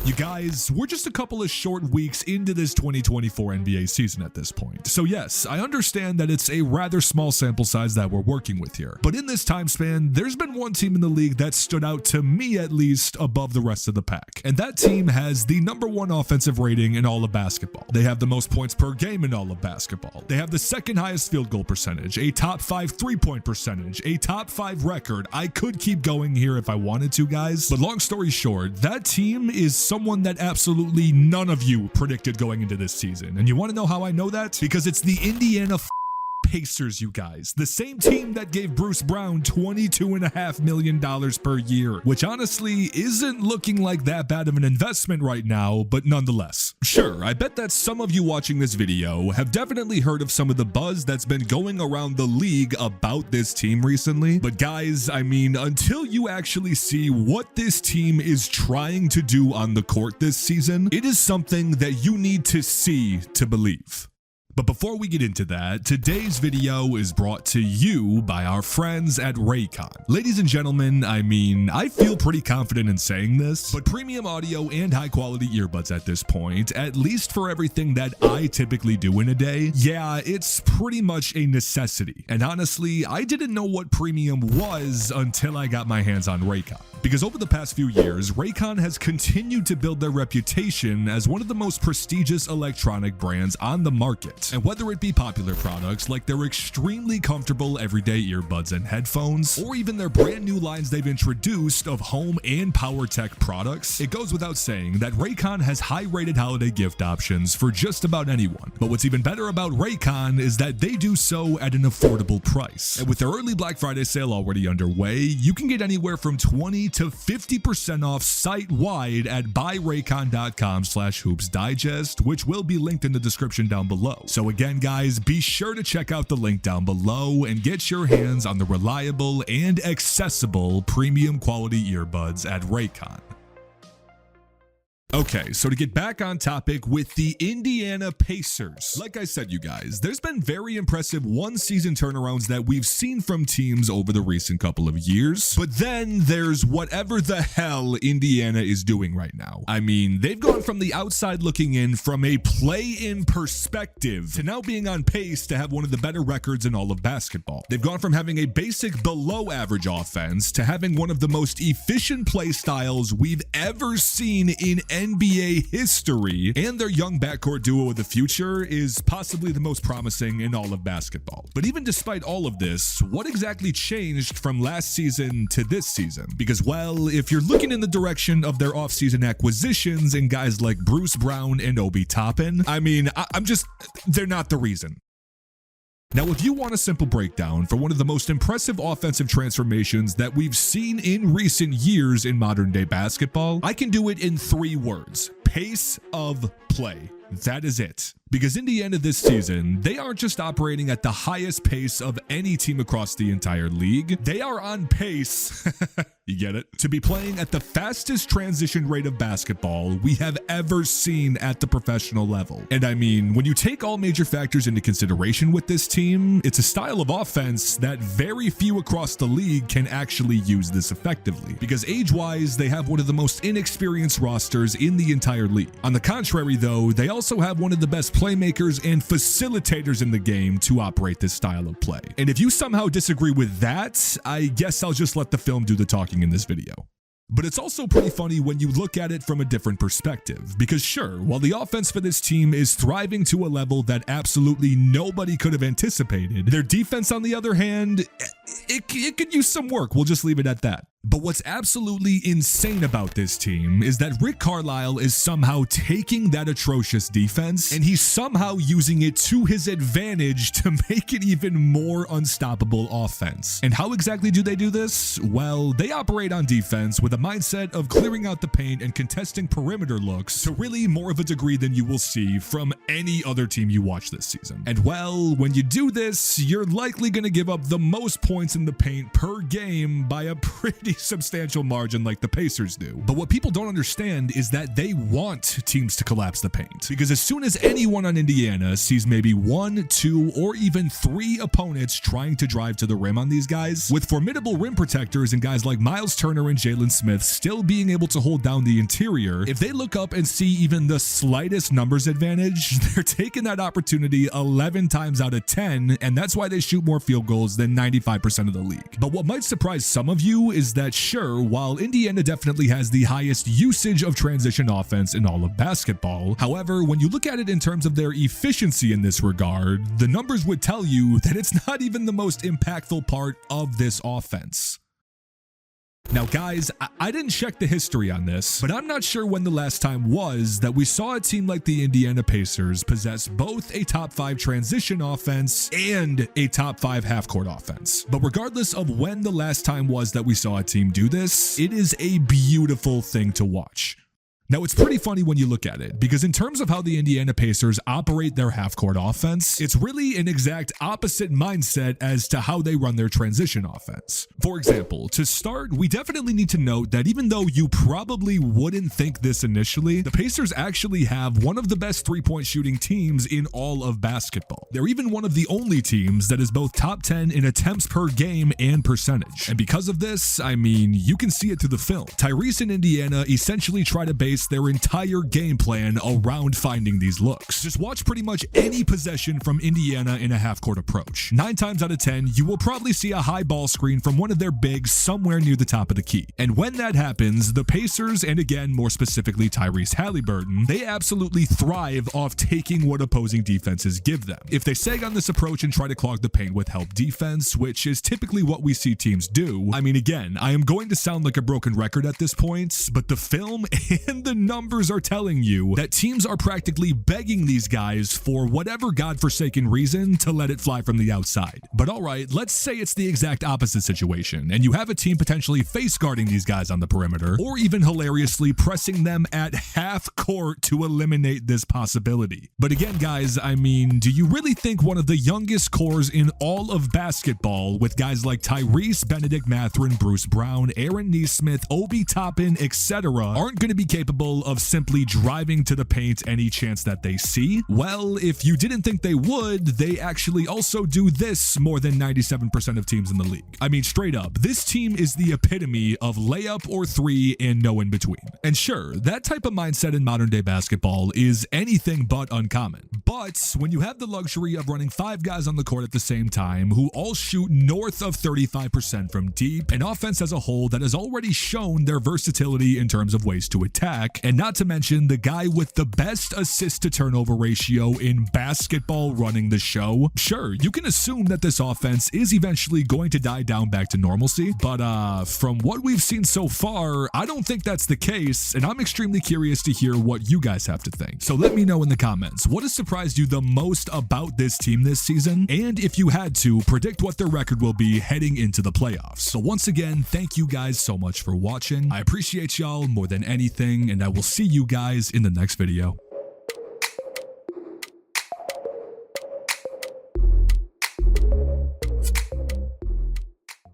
You guys, we're just a couple of short weeks into this 2024 NBA season at this point. So yes, I understand that it's a rather small sample size that we're working with here. But in this time span, there's been one team in the league that stood out to me at least above the rest of the pack. And that team has the #1 offensive rating in all of basketball. They have the most points per game in all of basketball. They have the second highest field goal percentage, a top 5 3-point percentage, a top 5 record. I could keep going here if I wanted to, guys. But long story short, that team is someone that absolutely none of you predicted going into this season. And you want to know how I know that? Because it's the Indiana Pacers, you guys. The same team that gave Bruce Brown $22.5 million per year, which honestly isn't looking like that bad of an investment right now, but nonetheless. Sure, I bet that some of you watching this video have definitely heard of some of the buzz that's been going around the league about this team recently. But guys, I mean, until you actually see what this team is trying to do on the court this season, it is something that you need to see to believe. But before we get into that, today's video is brought to you by our friends at Raycon. Ladies and gentlemen, I mean, I feel pretty confident in saying this, but premium audio and high quality earbuds at this point, at least for everything that I typically do in a day, yeah, it's pretty much a necessity. And honestly, I didn't know what premium was until I got my hands on Raycon. Because over the past few years, Raycon has continued to build their reputation as one of the most prestigious electronic brands on the market. And whether it be popular products like their extremely comfortable everyday earbuds and headphones, or even their brand new lines they've introduced of home and power tech products, it goes without saying that Raycon has high-rated holiday gift options for just about anyone. But what's even better about Raycon is that they do so at an affordable price. And with their early Black Friday sale already underway, you can get anywhere from 20 to 50% off site-wide at buyraycon.com/hoopsdigest, which will be linked in the description down below. So again, guys, be sure to check out the link down below and get your hands on the reliable and accessible premium quality earbuds at Raycon. Okay, so to get back on topic with the Indiana Pacers, like I said, you guys, there's been very impressive one-season turnarounds that we've seen from teams over the recent couple of years, but then there's whatever the hell Indiana is doing right now. I mean, they've gone from the outside looking in from a play-in perspective to now being on pace to have one of the better records in all of basketball. They've gone from having a basic below-average offense to having one of the most efficient play styles we've ever seen in NBA history, and their young backcourt duo of the future is possibly the most promising in all of basketball. But even despite all of this, what exactly changed from last season to this season? Because, well, if you're looking in the direction of their offseason acquisitions and guys like Bruce Brown and Obi Toppin, I mean, they're not the reason. Now, if you want a simple breakdown for one of the most impressive offensive transformations that we've seen in recent years in modern day basketball, I can do it in 3 words: pace of play. That is it. Because Indiana this season, they aren't just operating at the highest pace of any team across the entire league. They are on pace, you get it, to be playing at the fastest transition rate of basketball we have ever seen at the professional level. And I mean, when you take all major factors into consideration with this team, it's a style of offense that very few across the league can actually use this effectively. Because age-wise, they have one of the most inexperienced rosters in the entire league. On the contrary, though, they also have one of the best playmakers and facilitators in the game to operate this style of play. And if you somehow disagree with that, I guess I'll just let the film do the talking in this video. But it's also pretty funny when you look at it from a different perspective, because sure, while the offense for this team is thriving to a level that absolutely nobody could have anticipated, their defense, on the other hand, it could use some work. We'll just leave it at that. But what's absolutely insane about this team is that Rick Carlisle is somehow taking that atrocious defense and he's somehow using it to his advantage to make it even more unstoppable offense. And how exactly do they do this? Well, they operate on defense with a mindset of clearing out the paint and contesting perimeter looks to really more of a degree than you will see from any other team you watch this season. And well, when you do this, you're likely going to give up the most points in the paint per game by a pretty pretty substantial margin like the Pacers do. But what people don't understand is that they want teams to collapse the paint, because as soon as anyone on Indiana sees maybe 1, 2, or even 3 opponents trying to drive to the rim on these guys, with formidable rim protectors and guys like Myles Turner and Jalen Smith still being able to hold down the interior, if they look up and see even the slightest numbers advantage, they're taking that opportunity 11 times out of 10, and that's why they shoot more field goals than 95% of the league. But what might surprise some of you is that sure, while Indiana definitely has the highest usage of transition offense in all of basketball, however, when you look at it in terms of their efficiency in this regard, the numbers would tell you that it's not even the most impactful part of this offense. Now guys, I didn't check the history on this, but I'm not sure when the last time was that we saw a team like the Indiana Pacers possess both a top 5 transition offense and a top 5 half-court offense. But regardless of when the last time was that we saw a team do this, it is a beautiful thing to watch. Now, it's pretty funny when you look at it, because in terms of how the Indiana Pacers operate their half-court offense, it's really an exact opposite mindset as to how they run their transition offense. For example, to start, we definitely need to note that even though you probably wouldn't think this initially, the Pacers actually have one of the best three-point shooting teams in all of basketball. They're even one of the only teams that is both top 10 in attempts per game and percentage. And because of this, I mean, you can see it through the film. Tyrese and Indiana essentially try to base their entire game plan around finding these looks. Just watch pretty much any possession from Indiana in a half-court approach. 9 times out of 10, you will probably see a high ball screen from one of their bigs somewhere near the top of the key. And when that happens, the Pacers, and again, more specifically Tyrese Haliburton, they absolutely thrive off taking what opposing defenses give them. If they sag on this approach and try to clog the paint with help defense, which is typically what we see teams do, I mean, again, I am going to sound like a broken record at this point, but the film and the numbers are telling you that teams are practically begging these guys for whatever godforsaken reason to let it fly from the outside. But alright, let's say it's the exact opposite situation, and you have a team potentially face guarding these guys on the perimeter, or even hilariously pressing them at half court to eliminate this possibility. But again, guys, I mean, do you really think one of the youngest cores in all of basketball, with guys like Tyrese, Bennedict Mathurin, Bruce Brown, Nesmith, Obi Toppin, etc., aren't going to be capable of simply driving to the paint any chance that they see? Well, if you didn't think they would, they actually also do this more than 97% of teams in the league. I mean, straight up, this team is the epitome of layup or 3 and no in between. And sure, that type of mindset in modern day basketball is anything but uncommon. But when you have the luxury of running 5 guys on the court at the same time who all shoot north of 35% from deep, an offense as a whole that has already shown their versatility in terms of ways to attack, and not to mention the guy with the best assist to turnover ratio in basketball running the show, sure, you can assume that this offense is eventually going to die down back to normalcy, but from what we've seen so far, I don't think that's the case, and I'm extremely curious to hear what you guys have to think. So let me know in the comments, what has surprised you the most about this team this season, and if you had to, predict what their record will be heading into the playoffs. So once again, thank you guys so much for watching. I appreciate y'all more than anything, and I will see you guys in the next video.